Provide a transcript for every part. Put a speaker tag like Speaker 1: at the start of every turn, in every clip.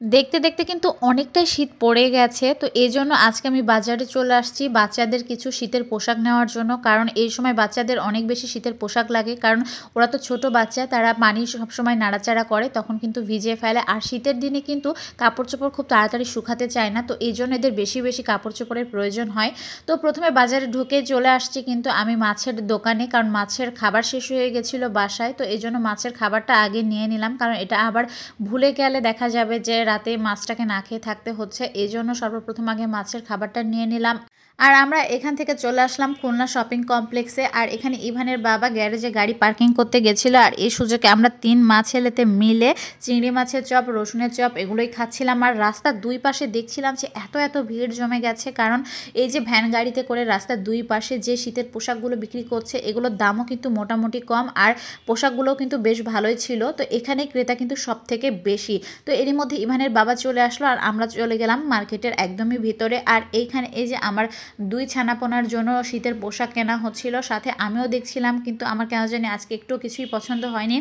Speaker 1: দেখতে দেখতে কিন্তু অনেকটাই শীত পড়ে গেছে, তো এই জন্য আজকে আমি বাজারে চলে আসছি বাচ্চাদের কিছু শীতের পোশাক নেওয়ার জন্য। কারণ এই সময় বাচ্চাদের অনেক বেশি শীতের পোশাক লাগে, কারণ ওরা তো ছোট বাচ্চা, তারা পানি সবসময় নাড়াচাড়া করে, তখন কিন্তু ভিজিয়ে ফেলে। আর শীতের দিনে কিন্তু কাপড় চোপড় খুব তাড়াতাড়ি শুকাতে চায় না, তো এই জন্য এদের বেশি বেশি কাপড় চোপড়ের প্রয়োজন হয়। তো প্রথমে বাজারে ঢুকে চলে আসছি কিন্তু আমি মাছের দোকানে, কারণ মাছের খাবার শেষ হয়ে গেছিলো বাসায়, তো এই জন্য মাছের খাবারটা আগে নিয়ে নিলাম, কারণ এটা আবার ভুলে গেলে দেখা যাবে যে রাতে মাছটাকে না খেয়ে থাকতে হচ্ছে। এই জন্য সর্বপ্রথম আগে মাছের খাবারটা নিয়ে নিলাম। আর আমরা এখান থেকে চলে আসলাম খুলনা শপিং কমপ্লেক্সে। আর এখানে ইভানের বাবা গ্যারেজে গাড়ি পার্কিং করতে গেছিলো, আর এই সুযোগে আমরা 3 মা ছেলেতে মিলে চিংড়ি মাছের চপ, রসুনের চপ এগুলোই খাচ্ছিলাম। আর রাস্তার দুই পাশে দেখছিলাম যে এত এত ভিড় জমে গেছে, কারণ এই যে ভ্যান গাড়িতে করে রাস্তার দুই পাশে যে শীতের পোশাকগুলো বিক্রি করছে, এগুলোর দামও কিন্তু মোটামুটি কম, আর পোশাকগুলোও কিন্তু বেশ ভালোই ছিল। তো এখানে ক্রেতা কিন্তু সব থেকে বেশি। তো এরই মধ্যে ইভানের বাবা চলে আসলো, আর আমরা চলে গেলাম মার্কেটের একদমই ভিতরে। আর এইখানে এই যে আমার 2 ছানাপোনার জন্য শীতের পোশাক কেনা হচ্ছিল, সাথে আমিও দেখছিলাম, কিন্তু আমার কেন জানি আজকে একটু কিছুই পছন্দ হয়নি।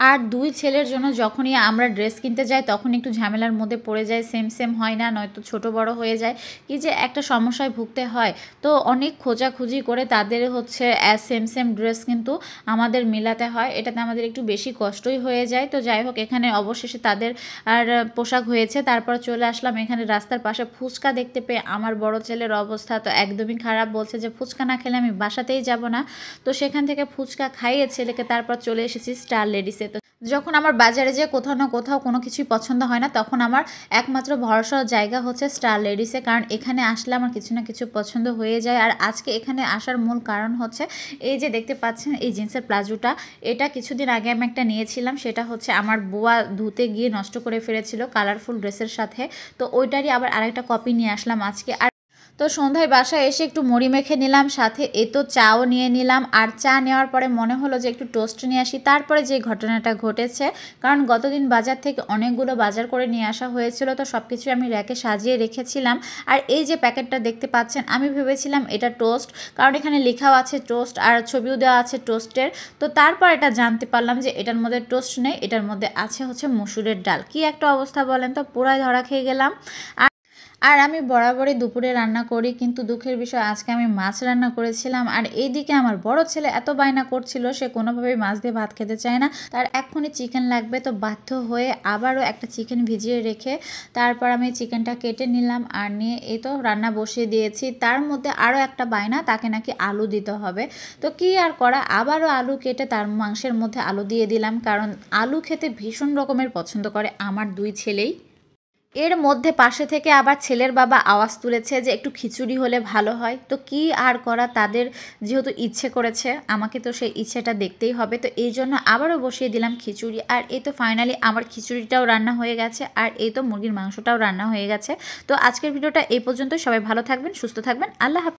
Speaker 1: আর 2 ছেলের জন্য যখনই আমরা ড্রেস কিনতে যাই তখন একটু ঝামেলার মধ্যে পড়ে যায়, সেম সেম হয় না, নয়তো ছোট বড় হয়ে যায়, কি যে একটা সমস্যায় ভুগতে হয়। তো অনেক খোঁজাখুঁজি করে তাদের হচ্ছে সেম সেম ড্রেস কিন্তু আমাদের মেলাতে হয়, এটাতে আমাদের একটু বেশি কষ্টই হয়ে যায়। তো যাই হোক, এখানে অবশেষে তাদের আর পোশাক হয়েছে। তারপর চলে আসলাম এখানে রাস্তার পাশে ফুচকা দেখতে পেয়ে আমার বড় ছেলের অবস্থা তো একদমই খারাপ, বলছে যে ফুচকা না খেলে আমি বাসাতেই যাব না। তো সেখান থেকে ফুচকা খাইয়ে ছেলেকে তারপর চলে এসেছি স্টার লেডিসে। তো যখন আমার বাজারে যেয়ে কোথাও না কোথাও কোনো কিছুই পছন্দ হয় না, তখন আমার একমাত্র ভরসার জায়গা হচ্ছে স্টার লেডিসে, কারণ এখানে আসলে আমার কিছু না কিছু পছন্দ হয়ে যায়। আর আজকে এখানে আসার মূল কারণ হচ্ছে এই যে দেখতে পাচ্ছেন এই জিন্সের প্লাজোটা, এটা কিছুদিন আগে আমি একটা নিয়েছিলাম, সেটা হচ্ছে আমার বুয়া ধুতে গিয়ে নষ্ট করে ফেলেছিল কালারফুল ড্রেসের সাথে, তো ওইটারই আবার আরেকটা কপি নিয়ে আসলাম আজকে। আর তো সন্ধ্যায় বাসায় এসে একটু মুড়ি মেখে নিলাম, সাথে তো চাও নিয়ে নিলাম। আর চা নেওয়ার পরে মনে হলো যে একটু টোস্ট নিয়ে আসি। তারপরে যে ঘটনাটা ঘটেছে, কারণ গতদিন বাজার থেকে অনেকগুলো বাজার করে নিয়ে আসা হয়েছিল, তো সব কিছু আমি র্যাকে সাজিয়ে রেখেছিলাম। আর এই যে প্যাকেটটা দেখতে পাচ্ছেন, আমি ভেবেছিলাম এটা টোস্ট, কারণ এখানে লেখাও আছে টোস্ট আর ছবিও দেওয়া আছে টোস্টের। তো তারপর এটা জানতে পারলাম যে এটার মধ্যে টোস্ট নেই, এটার মধ্যে আছে হচ্ছে মসুরের ডাল। কি একটা অবস্থা বলেন তো, পুরাই ধরা খেয়ে গেলাম। আর আমি বরাবরই দুপুরে রান্না করি, কিন্তু দুঃখের বিষয় আজকে আমি মাছ রান্না করেছিলাম। আর এইদিকে আমার বড় ছেলে এত বায়না করছিল, সে কোনোভাবেই মাছ দিয়ে ভাত খেতে চায় না, তার এক্ষুনি চিকেন লাগবে। তো বাধ্য হয়ে আবারও একটা চিকেন ভিজিয়ে রেখে তারপর আমি চিকেনটা কেটে নিলাম, আর নিয়ে এই তো রান্না বসিয়ে দিয়েছি। তার মধ্যে আরও একটা বায়না, তাকে নাকি আলু দিতে হবে। তো কি আর করা, আবারও আলু কেটে তার মাংসের মধ্যে আলু দিয়ে দিলাম, কারণ আলু খেতে ভীষণ রকমের পছন্দ করে আমার 2 ছেলেই। এর মধ্যে পাশে থেকে আবার ছেলের বাবা আওয়াজ তুলেছে যে একটু খিচুড়ি হলে ভালো হয়। তো কি আর করা, তাদের যেহেতু ইচ্ছে করেছে, আমাকে তো সেই ইচ্ছেটা দেখতেই হবে। তো এই জন্য আবারও বসিয়ে দিলাম খিচুড়ি। আর এই তো ফাইনালি আমার খিচুড়িটাও রান্না হয়ে গেছে, আর এই তো মুরগির মাংসটাও রান্না হয়ে গেছে। তো আজকের ভিডিওটা এই পর্যন্ত। সবাই ভালো থাকবেন, সুস্থ থাকবেন, আল্লাহ হাফেজ।